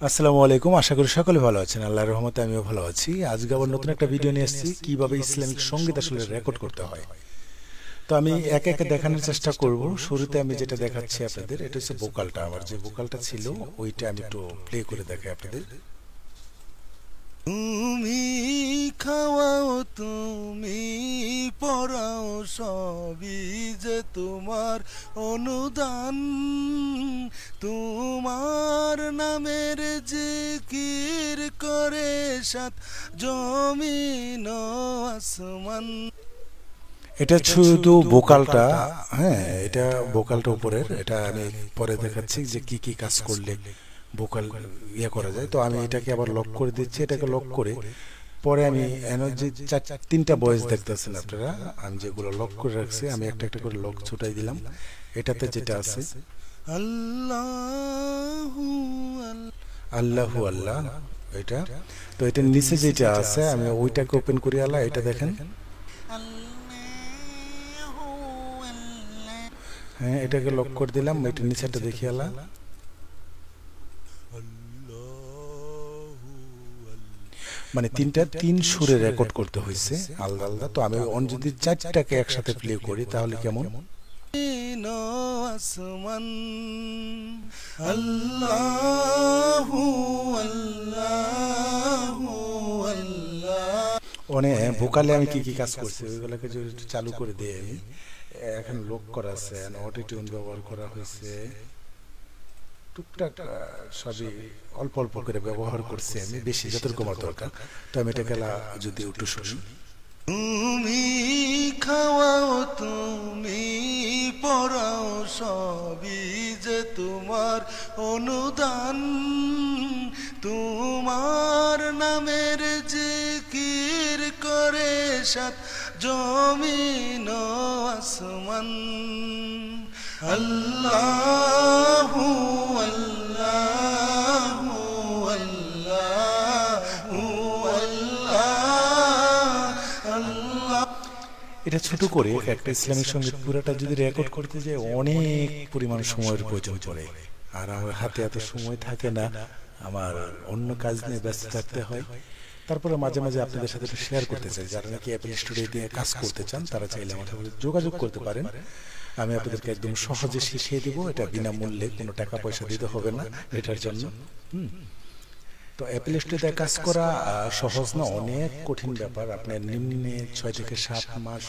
আসসালামু আলাইকুম। আশা করি সকলে ভালো আছেন। আল্লাহর রহমতে আমিও ভালো আছি। আজকে আবার নতুন একটা ভিডিও নিয়ে এসেছি, কিভাবে ইসলামিক সঙ্গীত আসলে রেকর্ড করতে হয়। তো আমি একে একে দেখানোর চেষ্টা করব। শুরুতে আমি যেটা দেখাচ্ছি আপনাদের, এটা হচ্ছে ভোকালটা। আমার যে ভোকালটা ছিল ওইটা আমি একটু প্লে করে দেখাই আপনাদের। তুমি খাওয়াও, তুমি পড়াও, সবই যে তোমার অনুদান। তোমার নামের জিকির করে সাত জমিন ও আসমান। এটা শুধু ভোকালটা, হ্যাঁ, এটা ভোকালটা উপরের। এটা আমি পরে দেখাচ্ছি যে কি কি কাজ করলে ভোকাল করা যায়। তো আমি এটাকে আবার লক করে দিচ্ছি। এটাকে লক করে পরে আমি যে তিনটা ভয়েস দেখতেছেন আপনারা, আমি যেগুলো লক করে রাখছি আমি একটা একটা করে লক ছুটাই দিলাম। এটাতে যেটা আছে আল্লাহু আল্লাহু আল্লাহ, এটা। তো এটার নিচে যেটা আছে আমি ওইটাকে ওপেন করি। আল্লাহ, এটা দেখেন, হ্যাঁ, এটাকে লক করে দিলাম। এটার নিচেটা দেখি আল্লাহ, মানে তিন সুরে রেকর্ড করতে হয়েছে আলাদা আলাদা। তো আমি যদি চারটাকে একসাথে প্লে করি তাহলে কেমন? আসমান। আল্লাহু আল্লাহু আল্লাহ। অনেক ভোকালে আমি কি কি কাজ করছি ওইগুলোকে যদি একটু চালু করে দিই। আমি এখানে লক করা আছে, অটোটিউন ব্যবহার করা হয়েছে, টুকটাক সবই অল্প অল্প করে ব্যবহার করছি আমি, বেশি যতটুকু আমার দরকার। তো আমি এটা গেলা যদি একটু শুনি। তুমি খাওয়াও, তুমি পড়াও, সবই যে তোমার অনুদান। তোমার নামের জিকির করে সাত জমিন ও আসমান। আল্লাহু আল্লাহু আল্লাহু আল্লাহ। এটা ছোট করে একটা ইসলামিক সঙ্গীত পুরোটা যদি রেকর্ড করতে যায় অনেক পরিমাণ সময়ের প্রয়োজন পড়ে। আর আমার হাতে এত সময় থাকে না, আমার অন্য কাজ নিয়ে ব্যস্ত থাকতে হয়। তারপরে মাঝে মাঝে আপনাদের সাথে একটু শেয়ার করতে চাই। যারা নাকি অ্যাপল স্টুডিও দিয়ে কাজ করতে চান তারা চাইলে আমার সাথে যোগাযোগ করতে পারেন। আমি আপনাদেরকে একদম সহজে শিখিয়ে দিব। এটা বিনামূল্যে, কোনো টাকা পয়সা দিতে হবে না এটার জন্য। তো অ্যাপল স্টুডিওতে কাজ করা সহজ না, অনেক কঠিন ব্যাপার। আপনার নিম্নে 6 থেকে 7 মাস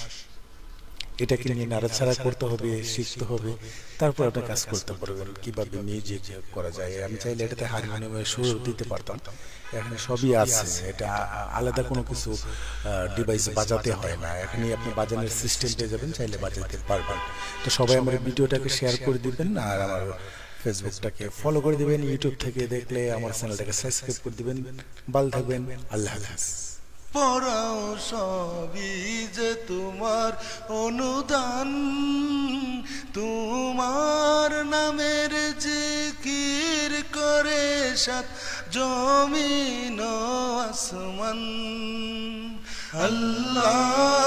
এটাকে নিয়ে নাড়াচাড়া করতে হবে, শিখতে হবে, তারপর আপনি কাজ করতে পারবেন কিভাবে মিউজিক করা যায়। আমি চাইলে এটাতে হারমোনিয়ামের সুর দিতে পারতাম, এখানে সবই আছে। এটা আলাদা কোনো কিছু ডিভাইস বাজাতে হয় না, এখানে আপনি বাজানোর সিস্টেম পেয়ে যাবেন, চাইলে বাজাতে পারবেন। তো সবাই আমার ভিডিওটাকে শেয়ার করে দিবেন, আর আমার ফেসবুকটাকে ফলো করে দিবেন। ইউটিউব থেকে দেখলে আমার চ্যানেলটাকে সাবস্ক্রাইব করে দিবেন। ভালো থাকবেন, আল্লাহ হাফেজ। পড়াও, সবই যে তোমার অনুদান। তোমার নামের জিকির করে সাত জমিন ও আসমান। আল্লাহ